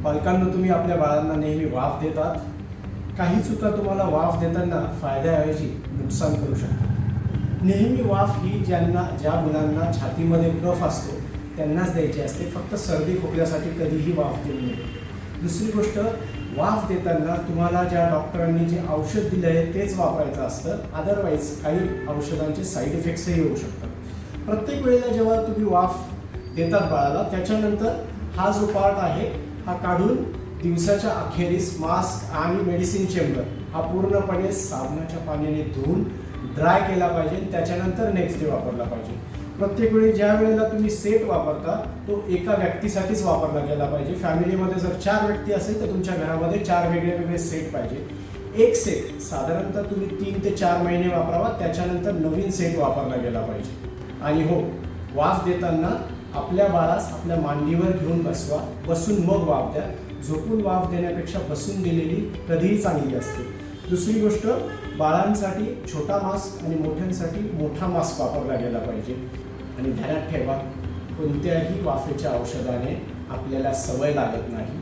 पालकांना तुम्ही आपल्या बाळांना नेहमी वाफ देतात. काही चुका तुम्हाला वाफ देताना फायद्याऐवजी नुकसान करू शकतात. नेहमी वाफ ही ज्या मुलांना छातीमध्ये कफ असतो त्यांनाच द्यायची असते. फक्त सर्दी खोकल्यासाठी कधीही वाफ देऊ नये. दुसरी गोष्ट, वाफ देताना तुम्हाला ज्या डॉक्टरांनी जे औषध दिलं आहे तेच वापरायचं असतं. अदरवाईज काही औषधांचे साईड इफेक्ट्सही होऊ शकतात. प्रत्येक वेळेला जेव्हा तुम्ही वाफ देतात बाळाला, त्याच्यानंतर हा जो पार्ट आहे हा काढून दिवसाच्या अखेरीस मास्क आणि मेडिसिन चेंबर हा पूर्णपणे साबणाच्या पाण्याने धुवून ड्राय केला पाहिजे. त्याच्यानंतर नेक्स्ट डे वापरला पाहिजे. प्रत्येक वेळी ज्या वेळेला तुम्ही सेट वापरता तो एका व्यक्तीसाठीच वापरला गेला पाहिजे. फॅमिलीमध्ये जर 4 व्यक्ती असेल तर तुमच्या घरामध्ये 4 वेगळे वेगळे सेट पाहिजे. एक सेट साधारणतः तुम्ही 3 ते 4 महिने वापरावा. त्याच्यानंतर नवीन सेट वापरला गेला पाहिजे. आणि हो, वाफ देताना आपल्या बाळास आपल्या मांडीवर घेऊन बसवा. बसून मग वाफ द्या. झोपून वाफ देण्यापेक्षा बसून दिलेली कधीही चांगली असते. दुसरी गोष्ट, बाळांसाठी छोटा मास्क आणि मोठ्यांसाठी मोठा मास्क वापरला गेला पाहिजे. आणि ध्यानात ठेवा, कोणत्याही वाफेच्या औषधाने आपल्याला सवय लागत नाही.